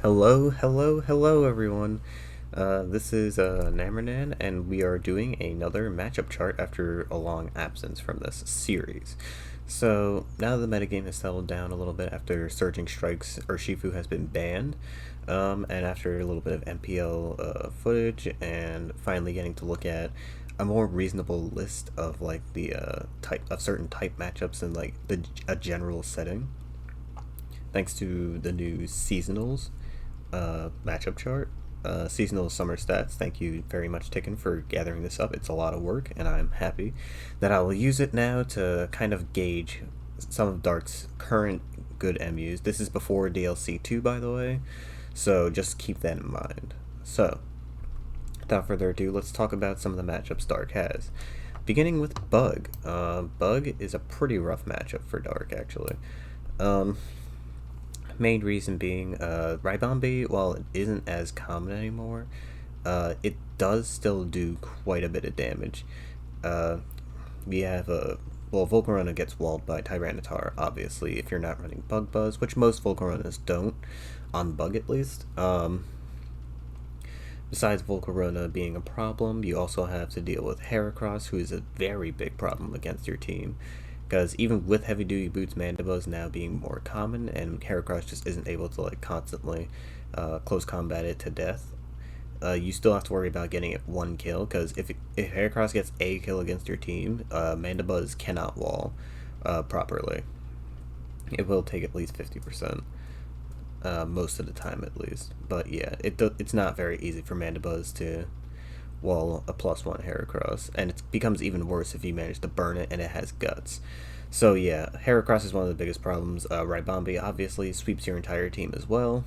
Hello, everyone. This is Namernan, and we are doing another matchup chart after a long absence from this series. So, now the metagame has settled down a little bit after Surging Strikes, Urshifu has been banned, and after a little bit of MPL footage, and finally getting to look at a more reasonable list of like the type of certain type matchups in like a general setting, thanks to the new seasonals matchup chart. Seasonal summer stats. Thank you very much, Ticken, for gathering this up. It's a lot of work, and I'm happy that I will use it now to kind of gauge some of Dark's current good MUs. This is before DLC 2, by the way, so just keep that in mind. So, without further ado, let's talk about some of the matchups Dark has. Beginning with Bug. Bug is a pretty rough matchup for Dark, actually. Main reason being, Ribombi, while it isn't as common anymore, it does still do quite a bit of damage. We have Volcarona gets walled by Tyranitar, obviously, if you're not running Bug Buzz, which most Volcaronas don't, on Bug at least. Besides Volcarona being a problem, you also have to deal with Heracross, who is a very big problem against your team. Because even with heavy duty boots, Mandibuzz now being more common, and Heracross just isn't able to like constantly close combat it to death. You still have to worry about getting it one kill, because if Heracross gets a kill against your team, Mandibuzz cannot wall properly. It will take at least 50%, most of the time at least. But yeah, it's not very easy for Mandibuzz to wall a +1 Heracross, and it becomes even worse if you manage to burn it and it has guts. So yeah, Heracross is one of the biggest problems. Ribombi obviously sweeps your entire team as well.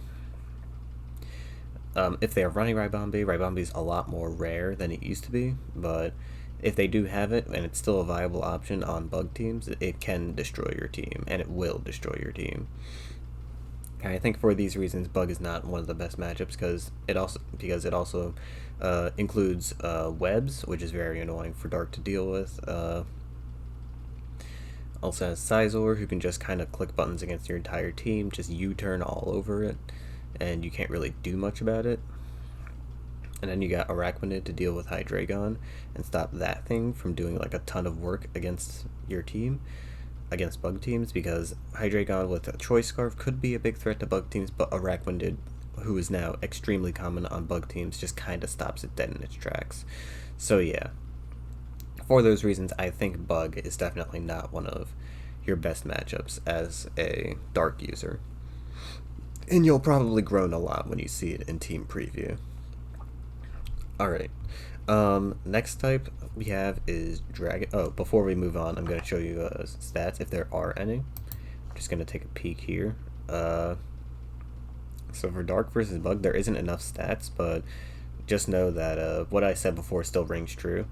If they are running Ribombi is a lot more rare than it used to be, but if they do have it and it's still a viable option on Bug teams, it can destroy your team, and it will destroy your team. I think for these reasons, Bug is not one of the best matchups because it also includes webs, which is very annoying for Dark to deal with. Also has Sizor, who can just kind of click buttons against your entire team, just U-turn all over it, and you can't really do much about it. And then you got Araquanid to deal with Hydreigon and stop that thing from doing like a ton of work against your team, against Bug teams, because Hydreigon with a Choice Scarf could be a big threat to Bug teams, but Araquanid, who is now extremely common on Bug teams, just kind of stops it dead in its tracks. So yeah, for those reasons, I think Bug is definitely not one of your best matchups as a Dark user. And you'll probably groan a lot when you see it in Team Preview. Alright, next type we have is Dragon. Oh, before we move on, I'm going to show you stats, if there are any. I'm just going to take a peek here. So for Dark versus Bug, there isn't enough stats, but just know that what I said before still rings true.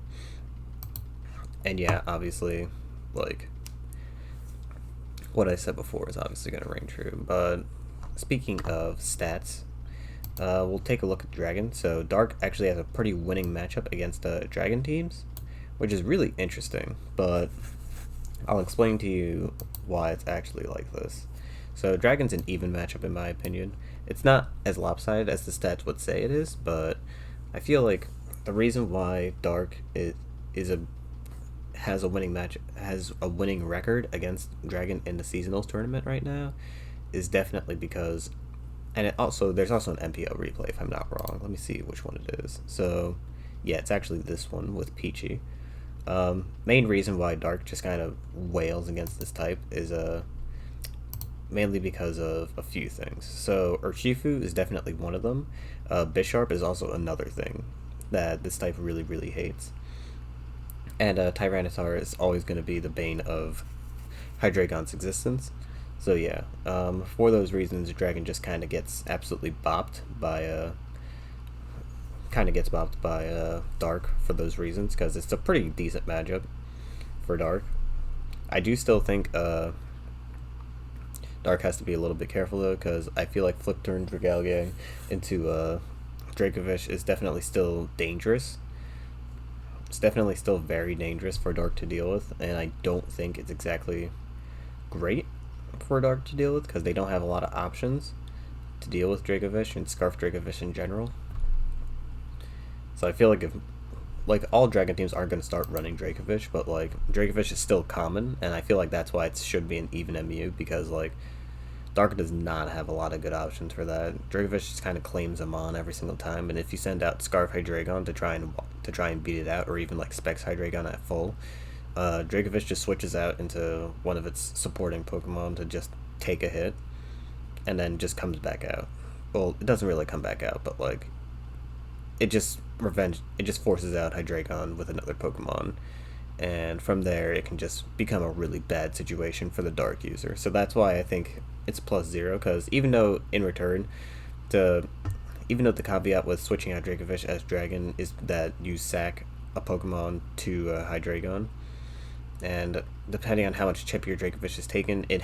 And yeah, obviously, like, what I said before is obviously going to ring true. But speaking of stats, we'll take a look at Dragon. So Dark actually has a pretty winning matchup against Dragon teams, which is really interesting, but I'll explain to you why it's actually like this. So Dragon's an even matchup in my opinion. It's not as lopsided as the stats would say it is, but I feel like the reason why Dark has a winning record against Dragon in the seasonals tournament right now is definitely because, and there's also an MPO replay if I'm not wrong. Let me see which one it is. So yeah, it's actually this one with Peachy. Main reason why Dark just kind of wails against this type is mainly because of a few things. So Urshifu is definitely one of them. Bisharp is also another thing that this type really hates. And Tyranitar is always going to be the bane of Hydreigon's existence. So yeah, for those reasons, Dragon just kind of gets absolutely bopped by Dark for those reasons, because it's a pretty decent matchup for Dark. I do still think Dark has to be a little bit careful though, because I feel like Flip Turn Dragalge into Dracovish is definitely still dangerous. It's definitely still very dangerous for Dark to deal with, and I don't think it's exactly great for Dark to deal with, because they don't have a lot of options to deal with Dracovish and Scarf Dracovish in general. So I feel like if like all dragon teams aren't going to start running Dracovish, but like Dracovish is still common, and I feel like that's why it should be an even MU, because like Dark does not have a lot of good options for that. Dracovish just kind of claims them on every single time, and if you send out Scarf Hydreigon to try and beat it out, or even like Specs Hydreigon at full, Dracovish just switches out into one of its supporting Pokemon to just take a hit, and then just comes back out. Well, it doesn't really come back out, but like it just forces out Hydreigon with another Pokemon, and from there it can just become a really bad situation for the Dark user. So that's why I think it's +0, because even though the caveat with switching out Dracovish as Dragon is that you sack a Pokemon to Hydreigon, and depending on how much chip your Dracovish is taken, it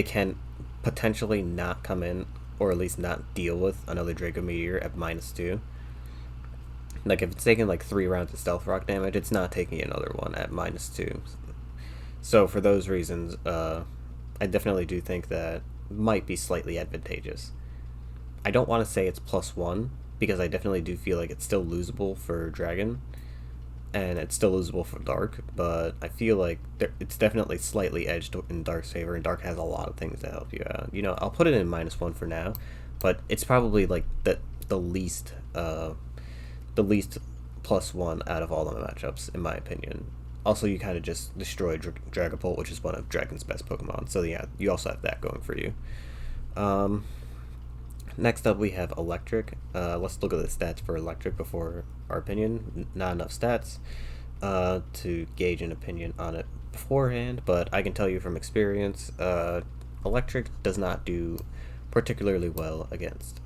can potentially not come in, or at least not deal with another Draco Meteor at -2. Like if it's taking like 3 rounds of Stealth Rock damage, it's not taking another one at -2. So for those reasons, I definitely do think that might be slightly advantageous. I don't want to say it's +1, because I definitely do feel like it's still losable for Dragon, and it's still losable for Dark, but I feel like it's definitely slightly edged in Dark's favor, and Dark has a lot of things to help you out. You know, I'll put it in -1 for now, but it's probably like the least +1 out of all the matchups, in my opinion. Also, you kind of just destroy Dragapult, which is one of Dragon's best Pokemon, so yeah, you also have that going for you. Next up, we have Electric. Let's look at the stats for Electric before our opinion. Not enough stats to gauge an opinion on it beforehand, but I can tell you from experience, Electric does not do particularly well against...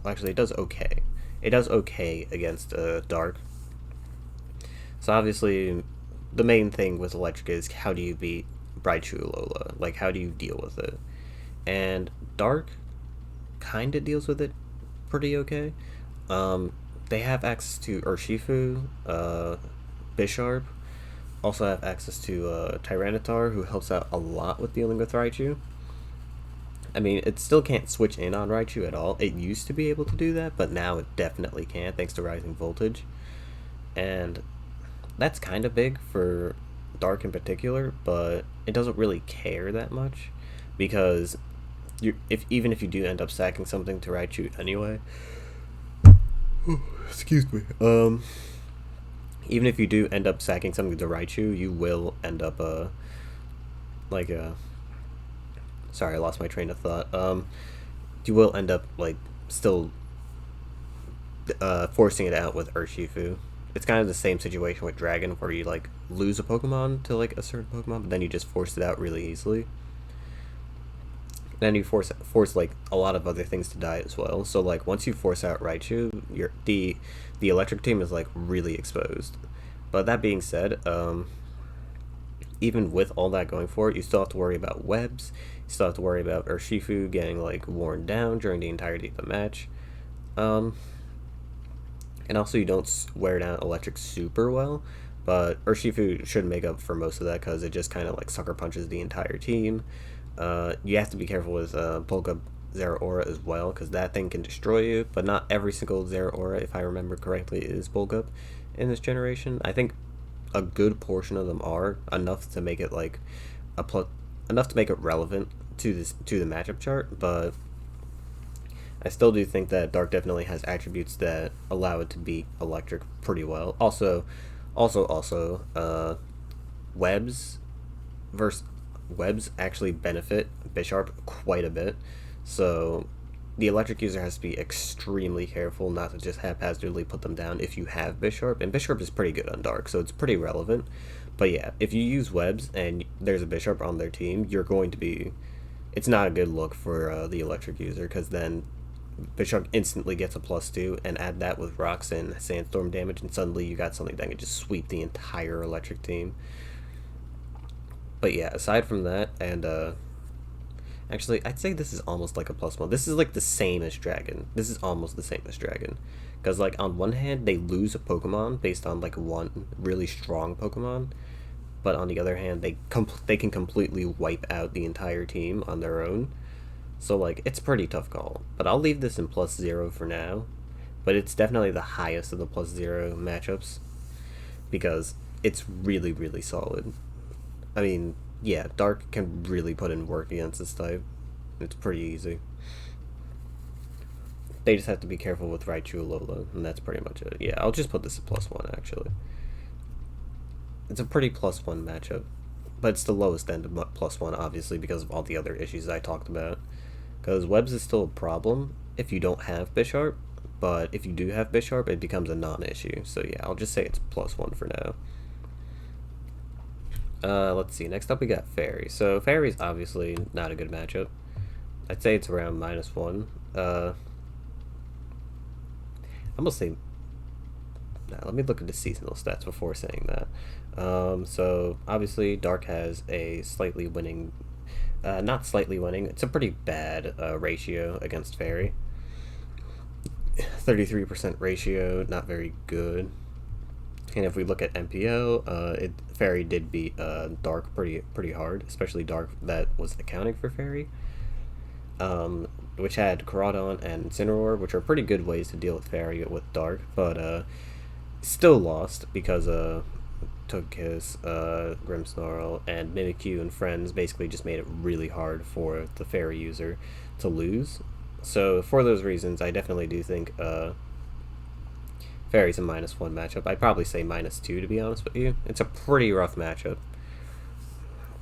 actually, it does okay. It does okay against Dark. So obviously, the main thing with Electric is how do you beat Raichu Alola? Like, how do you deal with it? And Dark kind of deals with it pretty okay. They have access to Urshifu, Bisharp, also have access to Tyranitar, who helps out a lot with dealing with Raichu. I mean, it still can't switch in on Raichu at all. It used to be able to do that, but now it definitely can, thanks to Rising Voltage. And that's kind of big for Dark in particular, but it doesn't really care that much, because even if you do end up sacking something to Raichu anyway, excuse me, even if you do end up sacking something to Raichu, you will end up sorry, I lost my train of thought. You will end up like still forcing it out with Urshifu. It's kind of the same situation with Dragon, where you like lose a Pokemon to like a certain Pokemon, but then you just force it out really easily. Then you force like a lot of other things to die as well. So like once you force out Raichu, the Electric team is like really exposed. But that being said, even with all that going for it, you still have to worry about webs. You still have to worry about Urshifu getting like worn down during the entirety of the match. And also you don't wear down Electric super well, but Urshifu should make up for most of that, because it just kind of like sucker punches the entire team. You have to be careful with Bulk Up Zeraora as well, because that thing can destroy you, but not every single Zeraora, if I remember correctly, is Bulk Up in this generation. I think a good portion of them are, enough to make it like enough to make it relevant to the matchup chart, but I still do think that Dark definitely has attributes that allow it to beat Electric pretty well. Also, webs actually benefit Bisharp quite a bit, so the Electric user has to be extremely careful not to just haphazardly put them down if you have Bisharp, and Bisharp is pretty good on Dark, so it's pretty relevant. But yeah, if you use webs and there's a Bisharp on their team, it's not a good look for the Electric user, because then Bisharp instantly gets a +2, and add that with Rocks and Sandstorm damage, and suddenly you got something that can just sweep the entire Electric team. But yeah, aside from that, and actually, I'd say this is almost like a +1. This is like the same as Dragon. This is almost the same as Dragon, because like on one hand, they lose a Pokemon based on like one really strong Pokemon, but on the other hand, they can completely wipe out the entire team on their own. So like it's a pretty tough call. But I'll leave this in +0 for now. But it's definitely the highest of the +0 matchups because it's really really solid. I mean, yeah, Dark can really put in work against this type. It's pretty easy. They just have to be careful with Raichu Alola, and that's pretty much it. Yeah, I'll just put this at +1 actually. It's a pretty +1 matchup, but it's the lowest end of +1 obviously because of all the other issues I talked about. Because Webs is still a problem if you don't have Bisharp, but if you do have Bisharp, it becomes a non-issue. So yeah, I'll just say it's +1 for now. Let's see. Next up, we got Fairy. So Fairy's obviously not a good matchup. I'd say it's around -1. I'm gonna say. Now, let me look at the seasonal stats before saying that. So obviously, Dark has a slightly winning, not slightly winning. It's a pretty bad ratio against Fairy. 33% ratio, not very good. And if we look at MPO, Fairy did beat Dark pretty hard, especially Dark that was accounting for Fairy, which had Carodon and Incineroar, which are pretty good ways to deal with Fairy with Dark, but still lost because Togekiss, Grimmsnarl, and Mimikyu and friends basically just made it really hard for the Fairy user to lose. So for those reasons, I definitely do think Fairy's a -1 matchup. I'd probably say -2 to be honest with you. It's a pretty rough matchup.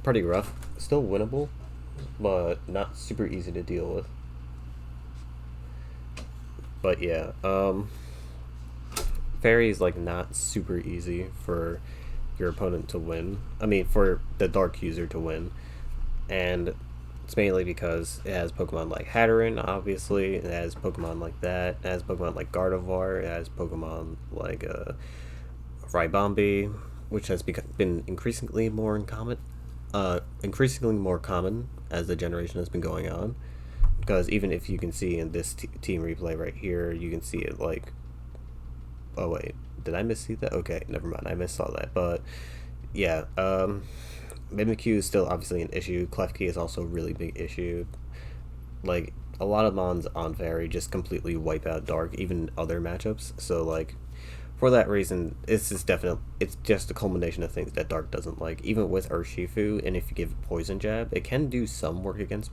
Pretty rough. Still winnable, but not super easy to deal with. But yeah, Fairy's like not super easy for your opponent to win. I mean, for the Dark user to win. And it's mainly because it has Pokemon like Hedren, obviously. It has Pokemon like that. It has Pokemon like Gardevoir. It has Pokemon like Ribombee, which has been increasingly more common as the generation has been going on. Because even if you can see in this team replay right here, you can see it like. Oh wait, did I miss see that? Okay, never mind. I missaw that. But yeah, Mimikyu is still obviously an issue. Klefki is also a really big issue. Like, a lot of mons on Fairy just completely wipe out Dark, even other matchups. So, like, for that reason, it's just a culmination of things that Dark doesn't like. Even with Urshifu, and if you give Poison Jab, it can do some work against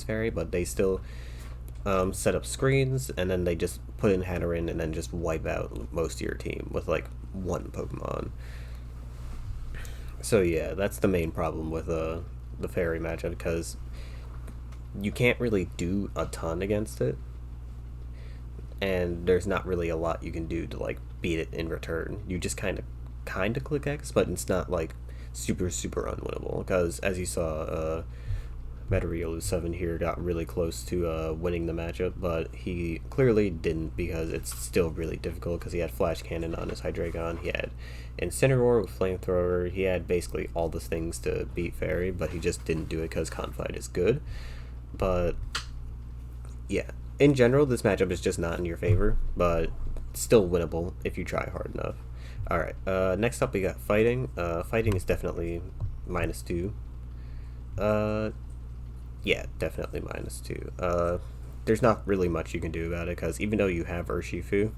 Fairy, but they still set up screens, and then they just put in Hedren, and then just wipe out most of your team with, like, one Pokemon. So yeah, that's the main problem with the Fairy matchup, because you can't really do a ton against it, and there's not really a lot you can do to like beat it in return. You just kind of click X, but it's not like super unwinnable, because as you saw, Meteoriolu 7 here got really close to winning the matchup, but he clearly didn't because it's still really difficult because he had Flash Cannon on his Hydreigon, he had Incineroar with Flamethrower, he had basically all the things to beat Fairy, but he just didn't do it because Confide is good. But yeah, in general, this matchup is just not in your favor, but still winnable if you try hard enough. Alright, next up we got Fighting. Fighting is definitely -2. Yeah, definitely -2. There's not really much you can do about it, because even though you have Urshifu,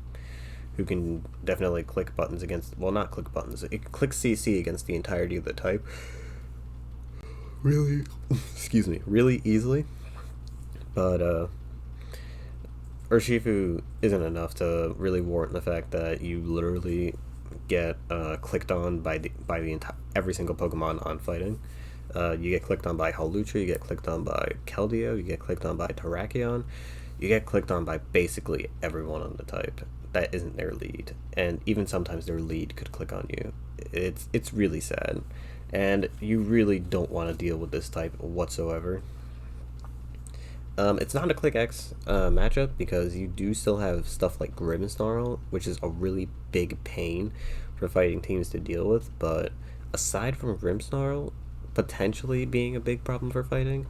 who can definitely click buttons against, well, not click buttons, it can click CC against the entirety of the type really, excuse me, really easily, but Urshifu isn't enough to really warrant the fact that you literally get clicked on by every single Pokemon on Fighting. You get clicked on by Hawlucha, you get clicked on by Kellyo, you get clicked on by Terrakion, you get clicked on by basically everyone on the type that isn't their lead, and even sometimes their lead could click on you. It's really sad, and you really don't want to deal with this type whatsoever. It's not a Click X matchup because you do still have stuff like Grimmsnarl, which is a really big pain for fighting teams to deal with, but aside from Grimmsnarl potentially being a big problem for fighting,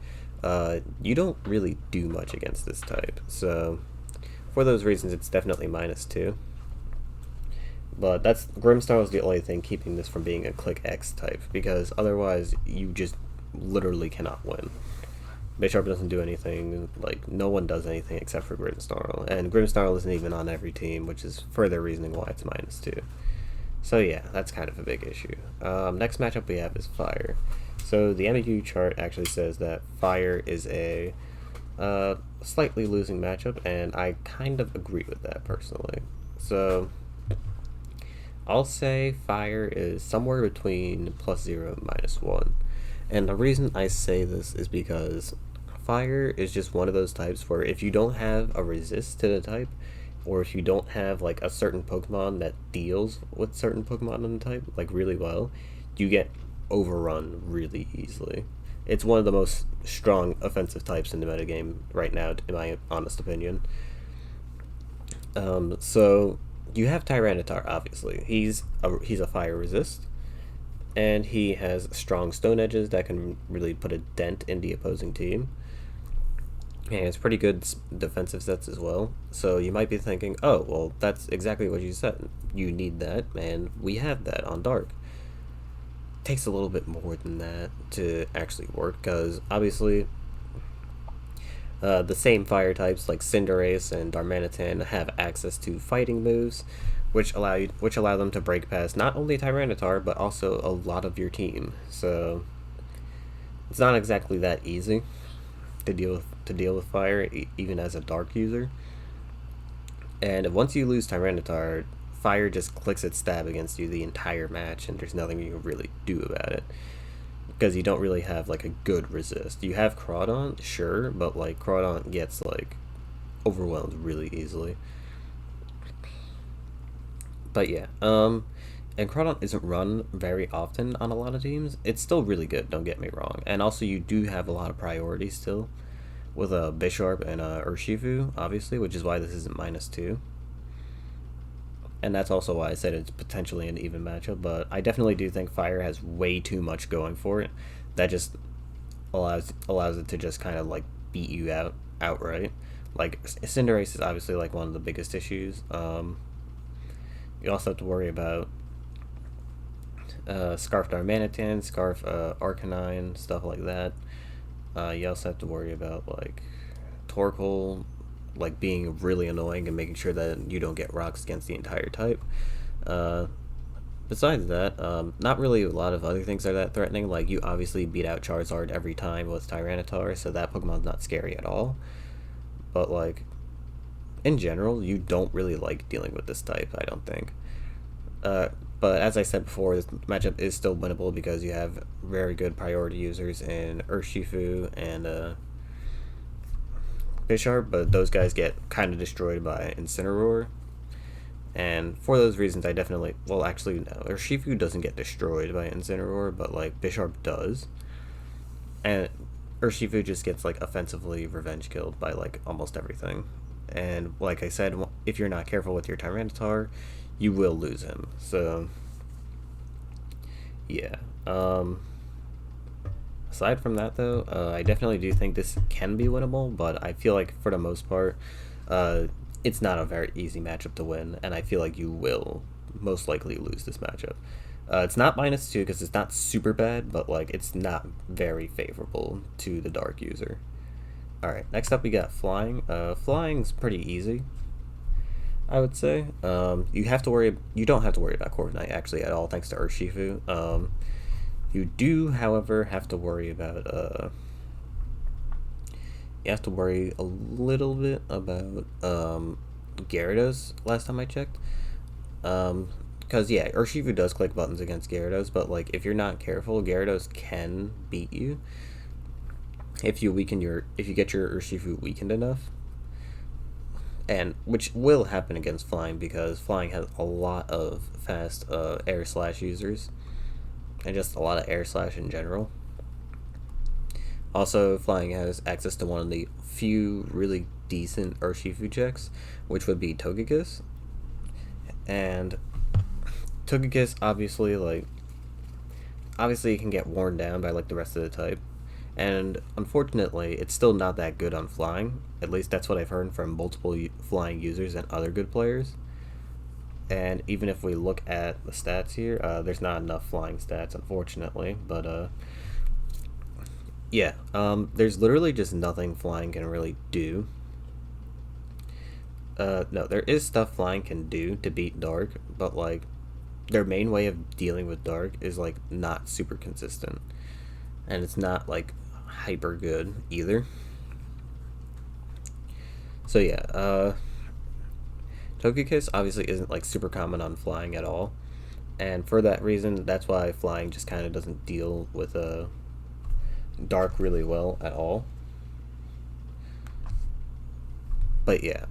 you don't really do much against this type. So for those reasons, it's definitely -2. But that's Grimstar is the only thing keeping this from being a click X type, because otherwise you just literally cannot win. Bisharp doesn't do anything, like, no one does anything except for Grimmsnarl, and Grimmsnarl isn't even on every team, which is further reasoning why it's -2. So yeah, that's kind of a big issue. Next matchup we have is Fire. So the MU chart actually says that Fire is a slightly losing matchup, and I kind of agree with that personally. So I'll say Fire is somewhere between +0 and -1. And the reason I say this is because Fire is just one of those types where if you don't have a resist to the type, or if you don't have like a certain Pokemon that deals with certain Pokemon on the type like really well, you get overrun really easily. It's one of the most strong offensive types in the metagame right now, in my honest opinion. So you have Tyranitar, obviously. He's a fire resist, and he has strong stone edges that can really put a dent in the opposing team. And it's pretty good defensive sets as well. So you might be thinking, oh, well, that's exactly what you said. You need that, and we have that on Dark. Takes a little bit more than that to actually work, because obviously the same fire types like Cinderace and Darmanitan have access to fighting moves, which allow them to break past not only Tyranitar but also a lot of your team. So it's not exactly that easy to deal with fire, even as a dark user. And once you lose Tyranitar, fire just clicks its stab against you the entire match, and there's nothing you can really do about it, because you don't really have like a good resist. You have Crawdon, sure, but like Crawdon gets like overwhelmed really easily. But yeah, and Crawdon isn't run very often on a lot of teams. It's still really good, don't get me wrong. And also you do have a lot of priority still with a Bisharp and a Urshifu, obviously, which is why this isn't -2. And that's also why I said it's potentially an even matchup, but I definitely do think Fire has way too much going for it. That just allows it to just kind of like beat you outright. Like Cinderace is obviously like one of the biggest issues. You also have to worry about Scarf Darmanitan, Scarf Arcanine, stuff like that. You also have to worry about like Torkoal, like being really annoying and making sure that you don't get rocks against the entire type. Besides that, not really a lot of other things are that threatening. Like you obviously beat out Charizard every time with Tyranitar, so that Pokemon's not scary at all. But like in general, you don't really like dealing with this type, I don't think. But as I said before, this matchup is still winnable because you have very good priority users in Urshifu and Bisharp, but those guys get kind of destroyed by Incineroar. And for those reasons, I definitely... Well, actually, no. Urshifu doesn't get destroyed by Incineroar, but, like, Bisharp does. And Urshifu just gets, like, offensively revenge killed by, like, almost everything. And, like I said, if you're not careful with your Tyranitar, you will lose him. So, yeah. Aside from that, though, I definitely do think this can be winnable, but I feel like, for the most part, it's not a very easy matchup to win, and I feel like you will most likely lose this matchup. It's not -2 because it's not super bad, but like it's not very favorable to the dark user. Alright, next up we got Flying. Flying's pretty easy, I would say. You don't have to worry about Corviknight actually at all, thanks to Urshifu. You do, however, have to worry about you have to worry a little bit about Gyarados last time I checked. Because yeah, Urshifu does click buttons against Gyarados, but like if you're not careful, Gyarados can beat you if you get your Urshifu weakened enough. And which will happen against Flying because Flying has a lot of fast Air Slash users and just a lot of Air Slash in general. Also, Flying has access to one of the few really decent Urshifu checks, which would be Togekiss. And Togekiss obviously it can get worn down by like the rest of the type. And unfortunately, it's still not that good on Flying. At least that's what I've heard from multiple Flying users and other good players. And even if we look at the stats here, there's not enough flying stats, unfortunately. But yeah, there's literally just nothing flying can really do. No, there is stuff flying can do to beat Dark, but like their main way of dealing with Dark is like not super consistent, and it's not like hyper good either. So yeah, Togekiss obviously isn't like super common on flying at all, and for that reason, that's why flying just kind of doesn't deal with Dark really well at all. But yeah,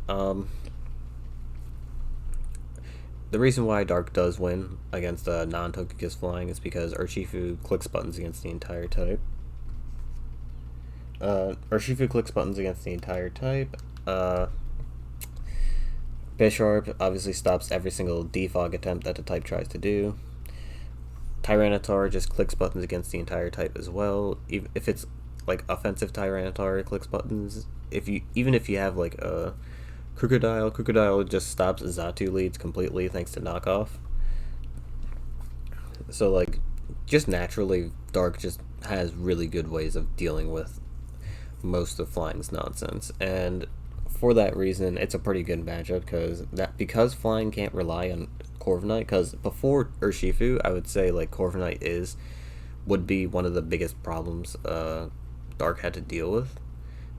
the reason why Dark does win against non-Togekiss flying is because Urshifu clicks buttons against the entire type. Urshifu clicks buttons against the entire type. Bisharp obviously stops every single defog attempt that the type tries to do. Tyranitar just clicks buttons against the entire type as well. If it's like offensive Tyranitar, it clicks buttons. Even if you have like a Crocodile just stops Xatu leads completely thanks to knockoff. So like, just naturally, Dark just has really good ways of dealing with most of Flying's nonsense, and for that reason, it's a pretty good matchup because Flying can't rely on Corviknight. Because before Urshifu, I would say like Corviknight would be one of the biggest problems Dark had to deal with,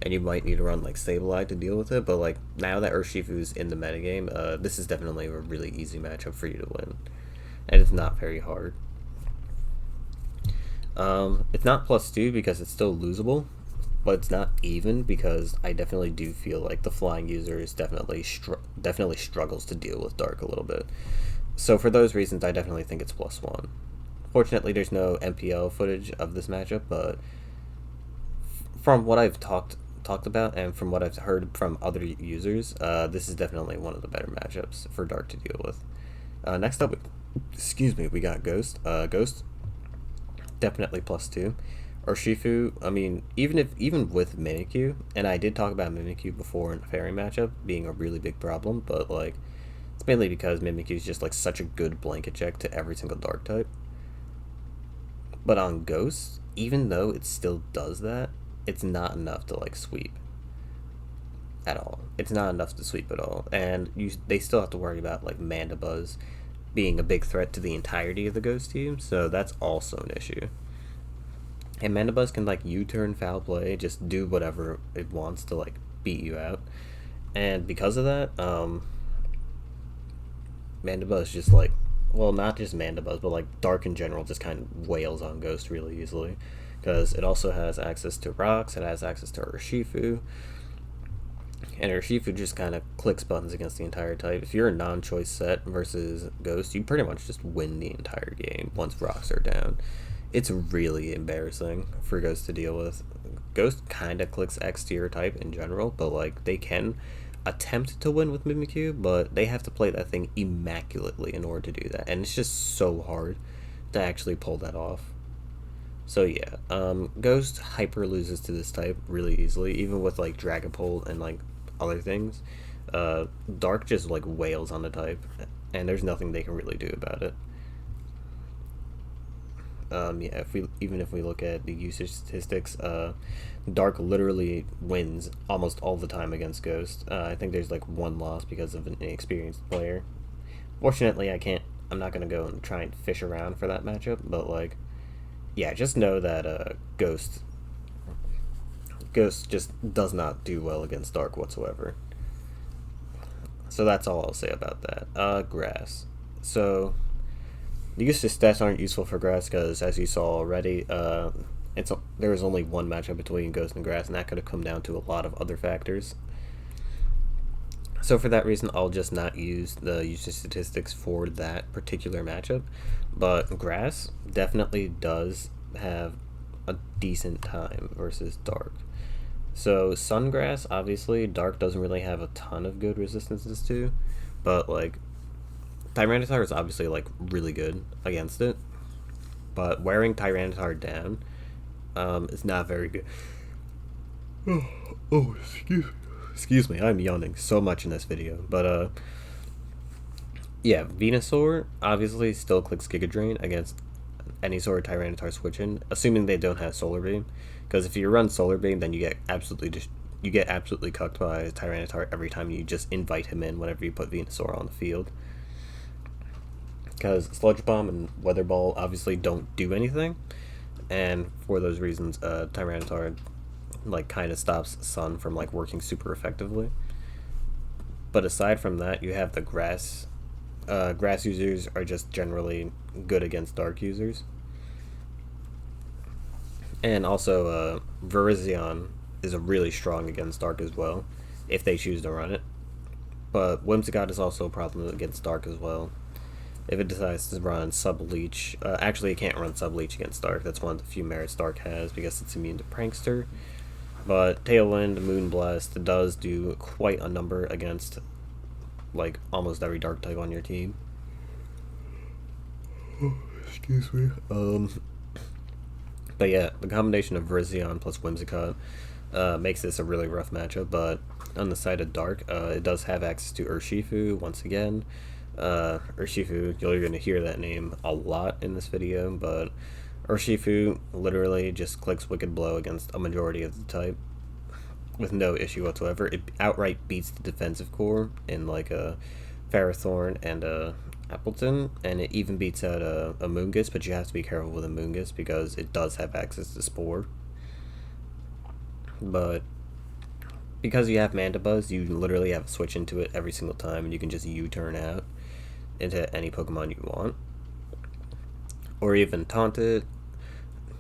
and you might need to run like Sableye to deal with it. But like now that Urshifu's in the metagame, this is definitely a really easy matchup for you to win, and it's not very hard. It's not +2 because it's still losable, but it's not even because I definitely do feel like the flying user is definitely struggles to deal with Dark a little bit. So for those reasons, I definitely think it's +1. Fortunately, there's no MPL footage of this matchup, but from what I've talked about and from what I've heard from other users, this is definitely one of the better matchups for Dark to deal with. Next up, we got Ghost. Ghost, definitely +2. Urshifu, I mean, even with Mimikyu, and I did talk about Mimikyu before in the Fairy matchup being a really big problem, but like it's mainly because Mimikyu is just like such a good blanket check to every single Dark type. But on Ghost, even though it still does that, it's not enough to like sweep at all. It's not enough to sweep at all, and they still have to worry about like Mandibuzz being a big threat to the entirety of the Ghost team, so that's also an issue. And Mandibuzz can like U-turn, foul play, just do whatever it wants to like beat you out. And because of that, Mandibuzz just like, well, not just Mandibuzz, but like Dark in general just kind of wails on Ghost really easily. Because it also has access to rocks, it has access to Urshifu. And Urshifu just kind of clicks buttons against the entire type. If you're a non-choice set versus Ghost, you pretty much just win the entire game once rocks are down. It's really embarrassing for Ghost to deal with. Ghost kind of clicks X to your type in general, but like they can attempt to win with Mimikyu, but they have to play that thing immaculately in order to do that, and it's just so hard to actually pull that off. So yeah, Ghost hyper loses to this type really easily, even with like Dragapult and like other things. Dark just like wails on the type, and there's nothing they can really do about it. Yeah, if we look at the usage statistics, Dark literally wins almost all the time against Ghost. I think there's like one loss because of an inexperienced player. Fortunately, I'm not gonna go and try and fish around for that matchup, but like, yeah, just know that Ghost just does not do well against Dark whatsoever. So that's all I'll say about that. Grass. So the usage stats aren't useful for Grass because, as you saw already, there was only one matchup between Ghost and Grass, and that could have come down to a lot of other factors. So for that reason, I'll just not use the usage statistics for that particular matchup. But Grass definitely does have a decent time versus Dark. So Sungrass, obviously, Dark doesn't really have a ton of good resistances to, but like Tyranitar is obviously like really good against it, but wearing Tyranitar down is not very good. Excuse me, I'm yawning so much in this video, but Yeah, Venusaur obviously still clicks Giga Drain against any sort of Tyranitar switch in, assuming they don't have Solar Beam. Because if you run Solar Beam, then you get absolutely cucked by Tyranitar every time you just invite him in whenever you put Venusaur on the field. Because Sludge Bomb and Weather Ball obviously don't do anything, and for those reasons, Tyranitar like kind of stops Sun from like working super effectively. But aside from that, you have the grass. Grass users are just generally good against dark users, and also Virizion is a really strong against dark as well, if they choose to run it. But Whimsicott is also a problem against dark as well. If it decides to run Sub Leech, actually it can't run Sub Leech against dark. That's one of the few merits dark has because it's immune to Prankster. But Tailwind, Moonblast does do quite a number against like almost every dark type on your team. Excuse me. But yeah, the combination of Virizion plus Whimsicott makes this a really rough matchup. But on the side of dark, it does have access to Urshifu once again. Urshifu, you're going to hear that name a lot in this video, but Urshifu literally just clicks Wicked Blow against a majority of the type with no issue whatsoever. It outright beats the defensive core in like a Ferrothorn and a Appleton, and it even beats out a Moongus, but you have to be careful with a Moongus because it does have access to Spore. But because you have Mandibuzz, you literally have to switch into it every single time, and you can just U-turn out into any Pokemon you want. Or even taunt it.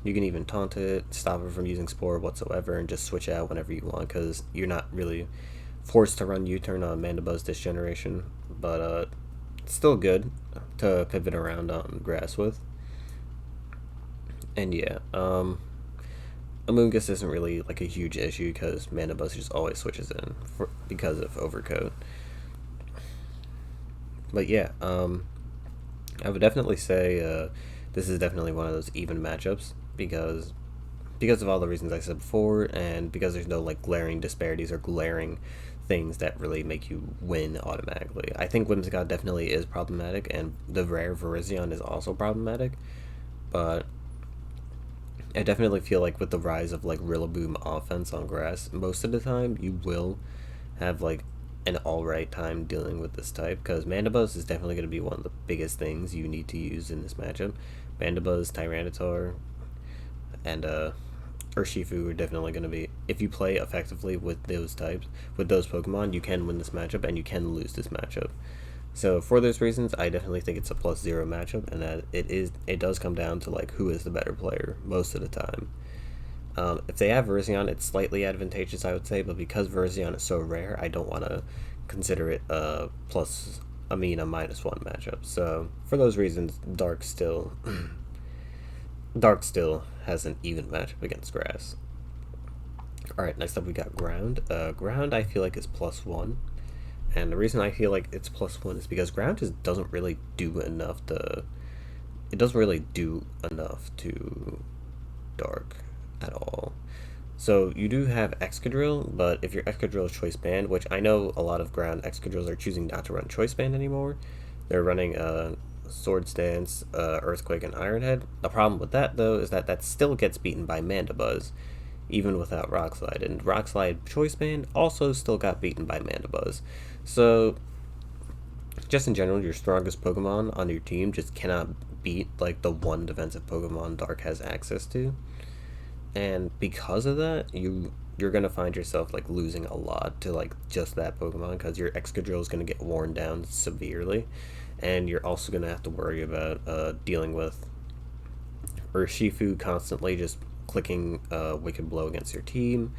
You can even taunt it, stop it from using Spore whatsoever, and just switch out whenever you want, because you're not really forced to run U-turn on Mandibuzz this generation. But it's still good to pivot around on grass with. And yeah, Amoonguss isn't really like a huge issue because Mandibuzz just always switches in because of Overcoat. But yeah, I would definitely say this is definitely one of those even matchups because of all the reasons I said before, and because there's no like glaring disparities or glaring things that really make you win automatically. I think Whimsicott definitely is problematic, and the rare Virizion is also problematic, but I definitely feel like with the rise of like Rillaboom offense on grass, most of the time you will have like an alright time dealing with this type, because Mandibuzz is definitely going to be one of the biggest things you need to use in this matchup. Mandibuzz, Tyranitar, and Urshifu are definitely going to be, if you play effectively with those types, with those Pokemon, you can win this matchup and you can lose this matchup. So for those reasons, I definitely think it's a +0 matchup, and that it does come down to like who is the better player most of the time. If they have Virizion, it's slightly advantageous, I would say, but because Virizion is so rare, I don't want to consider it a -1 matchup. So for those reasons, Dark still has an even matchup against Grass. Alright, next up we got Ground. Ground I feel like is +1. And the reason I feel like it's +1 is because Ground just doesn't really do enough to... It doesn't really do enough to Dark at all. So you do have Excadrill, but if your Excadrill is Choice Band, which I know a lot of Ground Excadrills are choosing not to run Choice Band anymore, they're running Swords Dance, Earthquake, and Iron Head. The problem with that, though, is that still gets beaten by Mandibuzz, even without Rock Slide. And Rock Slide Choice Band also still got beaten by Mandibuzz. So, just in general, your strongest Pokemon on your team just cannot beat, like, the one defensive Pokemon Dark has access to. And because of that, you're going to find yourself, like, losing a lot to, like, just that Pokemon, because your Excadrill is going to get worn down severely. And you're also going to have to worry about dealing with Urshifu constantly just clicking Wicked Blow against your team.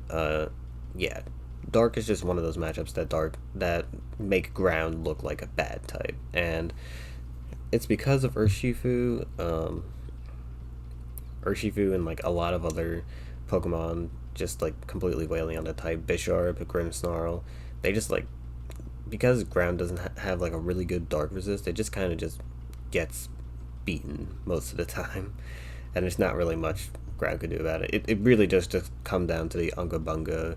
Yeah, Dark is just one of those matchups that make Ground look like a bad type, and it's because of Urshifu. Urshifu and like a lot of other Pokemon just like completely wailing on the type. Bisharp, Grimmsnarl, they just like, because Ground doesn't have like a really good Dark resist, it just kind of just gets beaten most of the time, and there's not really much Ground could do about it. It really just come down to the Unga Bunga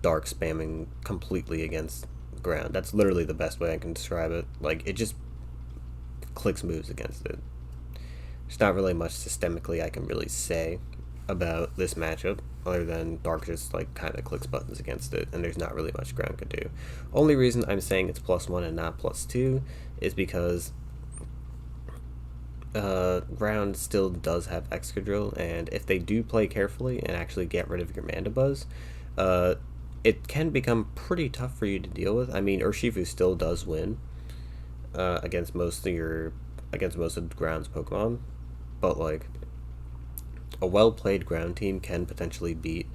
Dark spamming completely against ground. That's literally the best way I can describe it. Like, it just clicks moves against it. There's not really much systemically I can really say about this matchup other than Dark just like kind of clicks buttons against it, and there's not really much ground can do. Only reason I'm saying it's +1 and not +2 is because ground still does have Excadrill, and if they do play carefully and actually get rid of your Mandibuzz, it can become pretty tough for you to deal with. I mean, Urshifu still does win against most of ground's Pokemon, but like a well-played ground team can potentially beat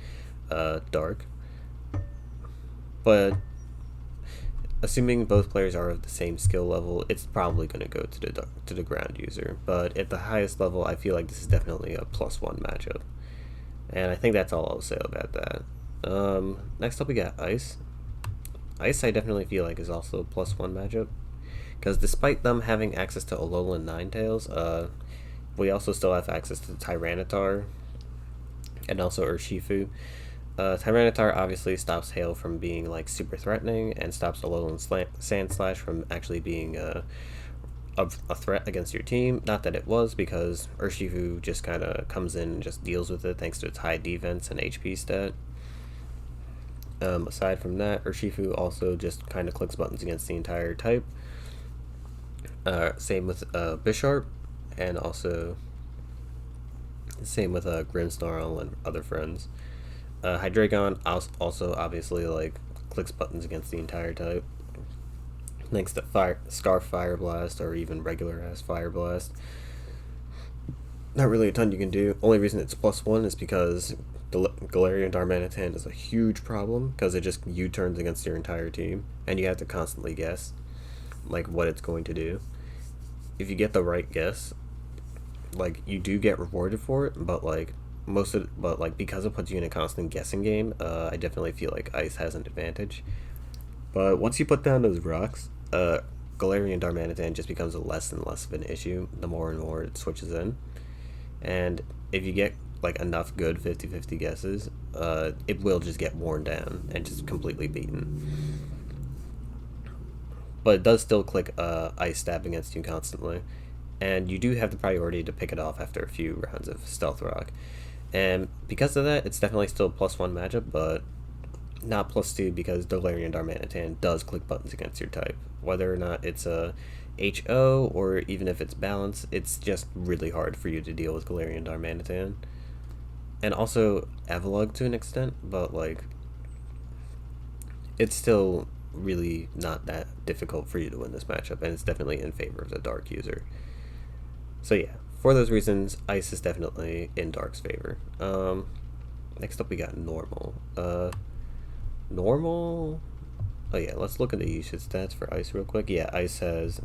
Dark. But assuming both players are of the same skill level, it's probably going to go to the ground user. But at the highest level, I feel like this is definitely a +1 matchup, and I think that's all I'll say about that. Next up, we got Ice. Ice, I definitely feel like is also a +1 matchup, because despite them having access to Alolan Ninetales, we also still have access to Tyranitar and also Urshifu. Tyranitar obviously stops Hail from being like super threatening, and stops Alolan Sandslash from actually being a threat against your team. Not that it was, because Urshifu just kind of comes in and just deals with it thanks to its high defense and HP stat. Aside from that, Urshifu also just kind of clicks buttons against the entire type. Same with Bisharp, and also same with Grimmsnarl and other friends. Hydreigon also obviously like clicks buttons against the entire type, thanks to Scarf Fire Blast or even regular ass Fire Blast. Not really a ton you can do. Only reason it's +1 is because Galarian Darmanitan is a huge problem, because it just U-turns against your entire team, and you have to constantly guess like what it's going to do. If you get the right guess, like you do get rewarded for it, but like because it puts you in a constant guessing game, I definitely feel like Ice has an advantage. But once you put down those rocks, Galarian Darmanitan just becomes less and less of an issue the more and more it switches in. And if you get like enough good 50-50 guesses, it will just get worn down and just completely beaten. But it does still click Ice Stab against you constantly, and you do have the priority to pick it off after a few rounds of Stealth Rock. And because of that, it's definitely still a +1 matchup, but not +2, because Galarian Darmanitan does click buttons against your type. Whether or not it's a HO or even if it's balanced, it's just really hard for you to deal with Galarian Darmanitan. And also Avalugg to an extent, but like it's still really not that difficult for you to win this matchup, and it's definitely in favor of the Dark user. So yeah, for those reasons, Ice is definitely in Dark's favor. Next up we got Normal. Normal... Oh yeah, let's look at the usage stats for Ice real quick. Yeah, Ice has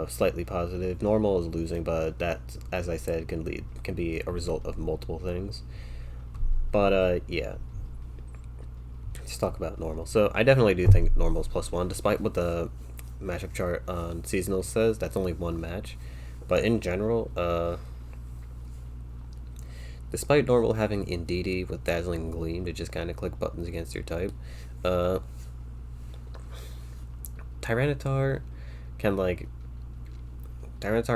slightly positive. Normal is losing, but that, as I said, can be a result of multiple things. But yeah, let's talk about Normal. So I definitely do think Normal is +1, despite what the matchup chart on Seasonal says. That's only one match. But in general, despite Normal having Indeedee with Dazzling Gleam to just kind of click buttons against your type, Tyranitar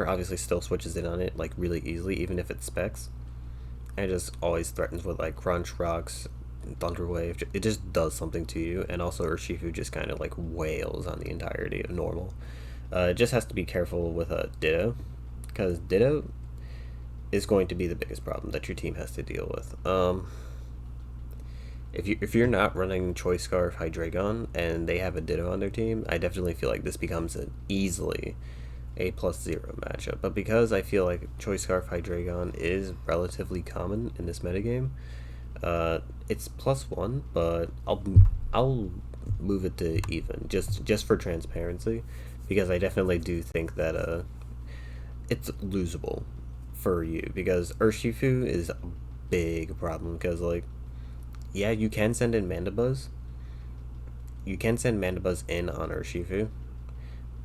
obviously still switches in on it like really easily, even if it's Specs, and it just always threatens with like Crunch, Rocks, Thunder Wave. It just does something to you. And also Urshifu just kind of like wails on the entirety of Normal. It just has to be careful with Ditto, because Ditto is going to be the biggest problem that your team has to deal with. If you're not running Choice Scarf Hydreigon and they have a Ditto on their team, I definitely feel like this becomes easily a +0 matchup. But because I feel like Choice Scarf Hydreigon is relatively common in this metagame, it's +1, but I'll move it to even just for transparency, because I definitely do think that it's losable for you, because Urshifu is a big problem, because like, yeah, you can send in Mandibuzz. You can send Mandibuzz in on Urshifu,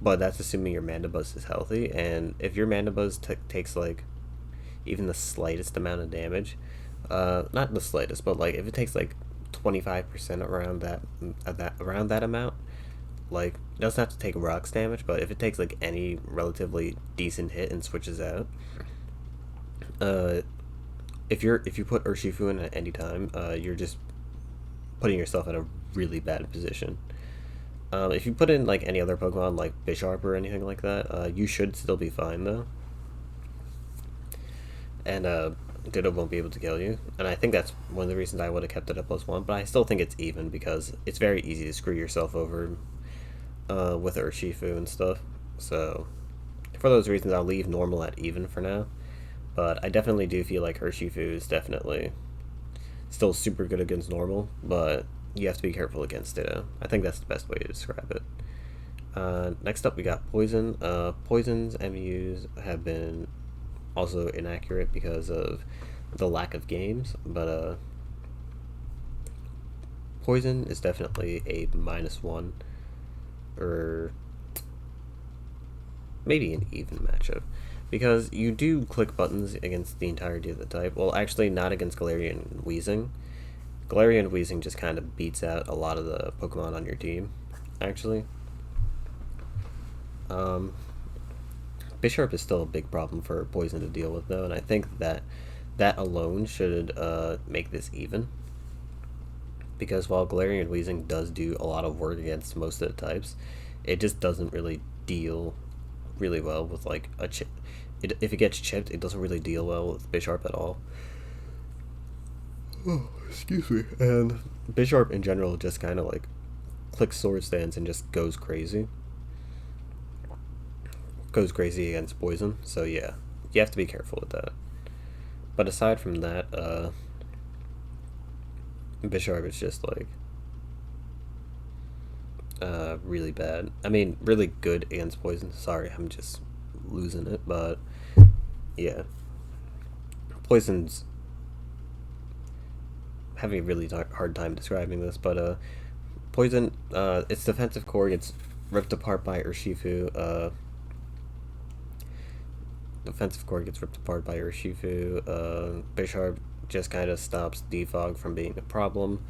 but that's assuming your Mandibuzz is healthy, and if your Mandibuzz takes like even the slightest amount of damage, not the slightest, but like if it takes like 25% around that amount. Like, it doesn't have to take rocks damage, but if it takes like any relatively decent hit and switches out, uh, if you put Urshifu in at any time, you're just putting yourself in a really bad position. If you put in like any other Pokemon like Bisharp or anything like that, you should still be fine though. And Ditto won't be able to kill you. And I think that's one of the reasons I would have kept it at +1. But I still think it's even because it's very easy to screw yourself over with Urshifu and stuff. So for those reasons, I'll leave normal at even for now. But I definitely do feel like Urshifu is definitely still super good against normal, but you have to be careful against Ditto. I think that's the best way to describe it. Next up, we got Poison. Poison's MUs have been also inaccurate because of the lack of games, but Poison is definitely a -1, or maybe an even matchup, because you do click buttons against the entirety of the type. Well, actually, not against Galarian and Weezing. Galarian and Weezing just kind of beats out a lot of the Pokemon on your team, actually. Bisharp is still a big problem for Poison to deal with, though, and I think that that alone should make this even. Because while Galarian and Weezing does do a lot of work against most of the types, it just doesn't really deal really well with like a chip. If it gets chipped, it doesn't really deal well with Bisharp at all. Oh, excuse me. And Bisharp in general just kind of like clicks Sword Stance and just goes crazy. Goes crazy against Poison. So yeah, you have to be careful with that. But aside from that, Bisharp is just like really bad. I mean, really good against Poison. Sorry, I'm just losing it, but yeah, Poison's having a really hard time describing this, but Poison, its defensive core gets ripped apart by Urshifu. Defensive core gets ripped apart by Urshifu. Bisharp just kind of stops Defog from being a problem.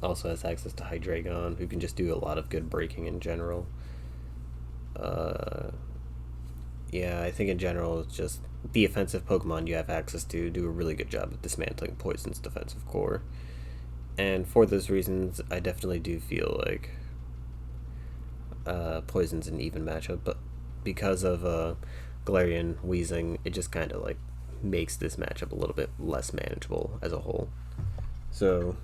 Also has access to Hydreigon, who can just do a lot of good breaking in general. Yeah, I think in general, it's just the offensive Pokemon you have access to do a really good job of dismantling Poison's defensive core. And for those reasons, I definitely do feel like Poison's an even matchup, but because of Galarian Weezing, it just kind of like makes this matchup a little bit less manageable as a whole. So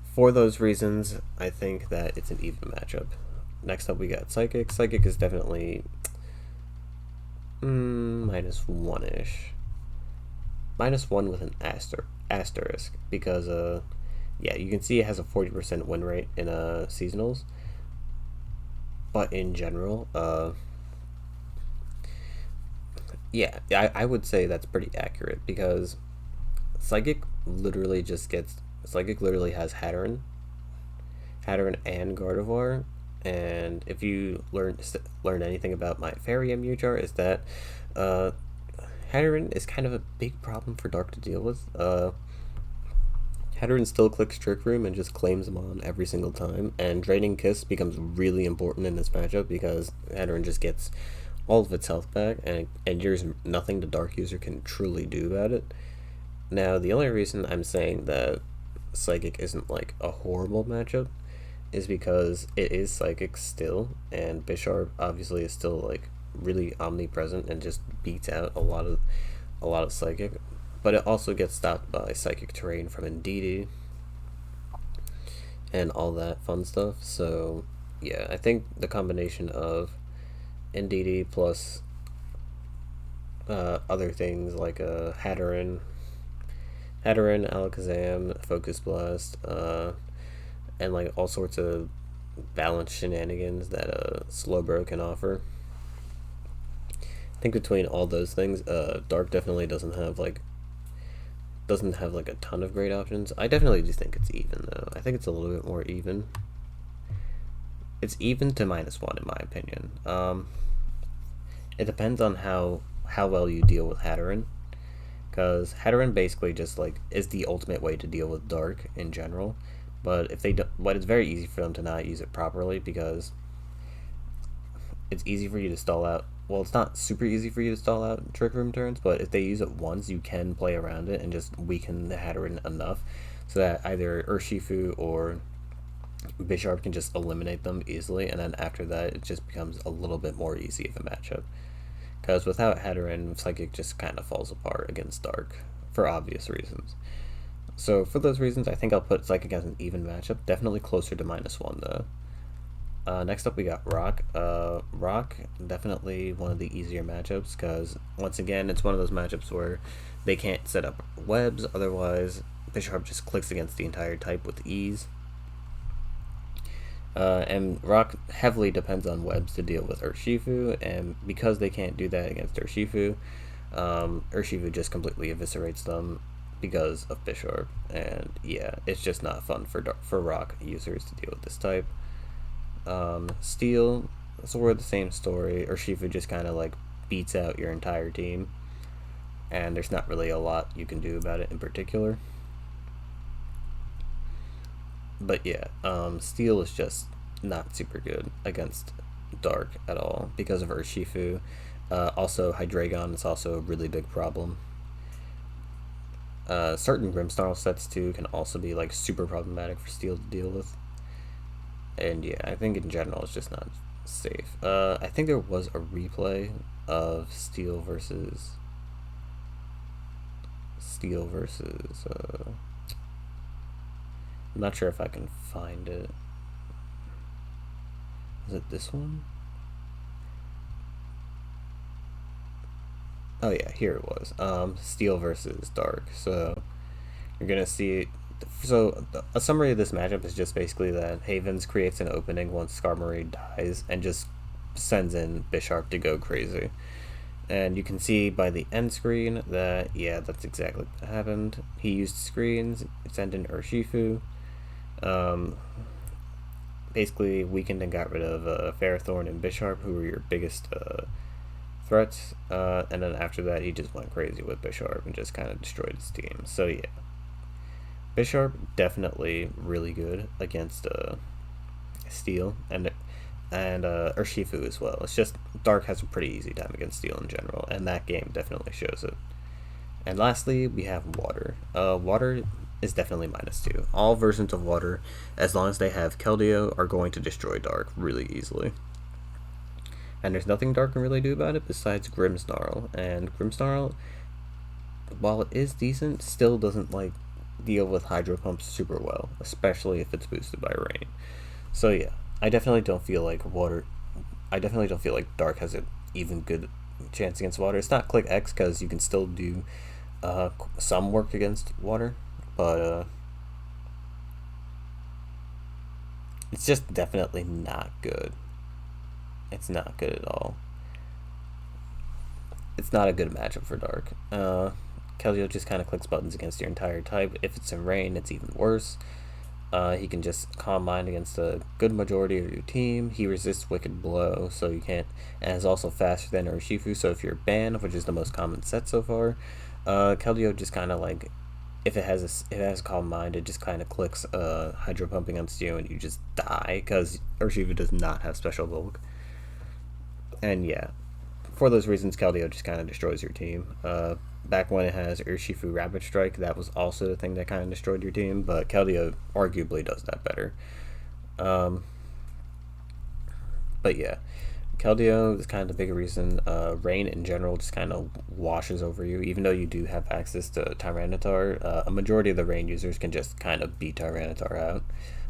for those reasons, I think that it's an even matchup. Next up, we got Psychic. Psychic is definitely -1-ish. -1 with an asterisk, because yeah, you can see it has a 40% win rate in seasonals. But in general, yeah, I would say that's pretty accurate, because Psychic literally has Hedren and Gardevoir, and if you learn anything about my Fairy MU chart, is that Hedren is kind of a big problem for Dark to deal with. Hedren still clicks Trick Room and just claims them on every single time, and Draining Kiss becomes really important in this matchup because Hedren just gets all of its health back, and there's nothing the Dark user can truly do about it. Now, the only reason I'm saying that Psychic isn't like a horrible matchup is because it is Psychic still, and Bisharp obviously is still like really omnipresent and just beats out a lot of Psychic. But it also gets stopped by Psychic Terrain from Indeedee and all that fun stuff. So yeah, I think the combination of Indeedee plus other things like Hedren, Alakazam, Focus Blast, and like all sorts of balanced shenanigans that Slowbro can offer. I think between all those things, Dark definitely doesn't have like a ton of great options. I definitely do think it's even, though. I think it's a little bit more even. It's even to -1 in my opinion. It depends on how well you deal with Hedren. because Hedren basically just like is the ultimate way to deal with Dark in general. But if they don't, but it's very easy for them to not use it properly because it's easy for you to stall out. Well, it's not super easy for you to stall out Trick Room turns, but if they use it once, you can play around it and just weaken the Hedren enough so that either Urshifu or Bisharp can just eliminate them easily, and then after that, it just becomes a little bit more easy of a matchup. Because without Hedren, Psychic just kind of falls apart against Dark for obvious reasons. So for those reasons, I think I'll put Psychic as an even matchup. Definitely closer to -1 though. Next up, we got Rock. Rock, definitely one of the easier matchups because, once again, it's one of those matchups where they can't set up webs, otherwise, Bisharp just clicks against the entire type with ease. And Rock heavily depends on webs to deal with Urshifu, and because they can't do that against Urshifu, Urshifu just completely eviscerates them because of Bisharp. And yeah, it's just not fun for Rock users to deal with this type. Steel, sort of the same story. Urshifu just kind of like beats out your entire team, and there's not really a lot you can do about it in particular. But yeah, Steel is just not super good against Dark at all because of Urshifu. Also, Hydreigon is also a really big problem. Certain Grimmsnarl sets too can also be like super problematic for Steel to deal with. And yeah, I think in general it's just not safe. I think there was a replay of Steel versus I'm not sure if I can find it. Is it this one? Oh yeah, here it was. Steel versus Dark. So you're gonna see. So a summary of this matchup is just basically that Havens creates an opening once Skarmory dies and just sends in Bisharp to go crazy. And you can see by the end screen that, yeah, that's exactly what happened. He used screens, sent in Urshifu, basically weakened and got rid of Ferrothorn and Bisharp, who were your biggest threats. And then after that, he just went crazy with Bisharp and just kind of destroyed his team. So yeah, Bisharp definitely really good against Steel and Urshifu as well. It's just Dark has a pretty easy time against Steel in general, and that game definitely shows it. And lastly, we have Water. Water is definitely -2. All versions of Water, as long as they have Keldeo, are going to destroy Dark really easily. And there's nothing Dark can really do about it besides Grimmsnarl. And Grimmsnarl, while it is decent, still doesn't like deal with Hydro Pump super well, especially if it's boosted by Rain. So yeah, I definitely don't feel like Dark has an even good chance against Water. It's not Click X because you can still do some work against Water, but it's just definitely not good. It's not good at all. It's not a good matchup for Dark. Kellyo just kind of clicks buttons against your entire type. If it's in Rain, it's even worse. He can just Calm Mind against a good majority of your team. He resists Wicked Blow, so you can't, and is also faster than Urshifu, so if you're banned, which is the most common set so far, Kellyo just kind of like, if it has Calm Mind, it just kind of clicks Hydro Pump against you, and you just die, because Urshifu does not have Special Bulk. And yeah, for those reasons, Kellyo just kind of destroys your team. Back when it has Urshifu Rapid Strike, that was also the thing that kind of destroyed your team, but Keldeo arguably does that better. But yeah, Keldeo is kind of the bigger reason. Rain in general just kind of washes over you, even though you do have access to Tyranitar. A majority of the Rain users can just kind of beat Tyranitar out.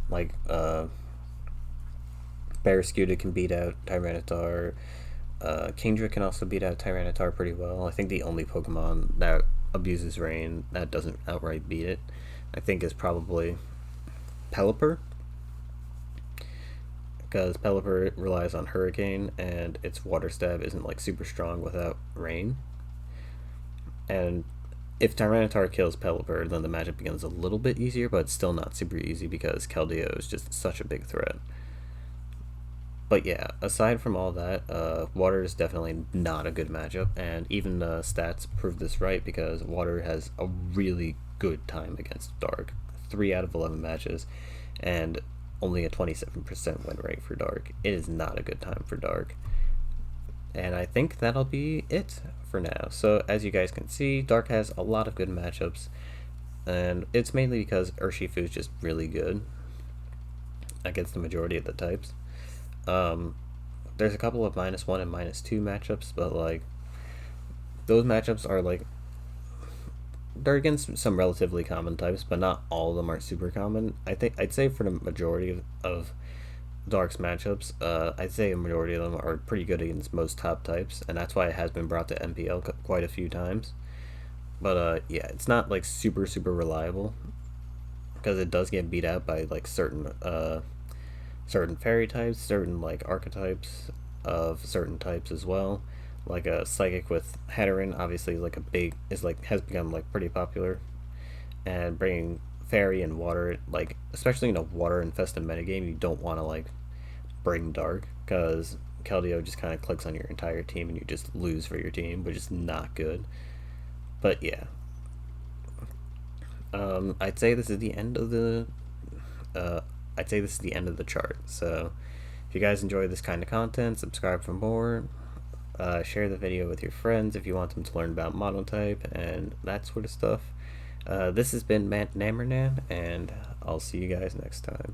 Like, Barraskewda can beat out Tyranitar. Kingdra can also beat out Tyranitar pretty well. I think the only Pokemon that abuses Rain that doesn't outright beat it, I think, is probably Pelipper. Because Pelipper relies on Hurricane, and its Water Stab isn't like super strong without Rain. And if Tyranitar kills Pelipper, then the matchup becomes a little bit easier, but it's still not super easy because Keldeo is just such a big threat. But yeah, aside from all that, water is definitely not a good matchup, and even the stats prove this right because water has a really good time against dark. 3 out of 11 matches, and only a 27% win rate for dark. It is not a good time for dark. And I think that'll be it for now. So as you guys can see, dark has a lot of good matchups, and it's mainly because Urshifu is just really good against the majority of the types. Um, there's a couple of -1 and -2 matchups, but like those matchups are like they're against some relatively common types, but not all of them are super common. I think I'd say for the majority of Dark's matchups, I'd say a majority of them are pretty good against most top types, and that's why it has been brought to MPL quite a few times. But yeah, it's not like super reliable because it does get beat out by like certain fairy types, certain like archetypes of certain types as well. Like a psychic with Hedren, obviously like a big is like has become like pretty popular, and bringing fairy and water, like especially in a water infested metagame, you don't want to like bring dark because Kellyo just kind of clicks on your entire team and you just lose for your team, which is not good. But yeah, I'd say this is the end of the uh, I'd say this is the end of the chart. So if you guys enjoy this kind of content, subscribe for more. Share the video with your friends if you want them to learn about Monotype and that sort of stuff. This has been Matt Namernan, and I'll see you guys next time.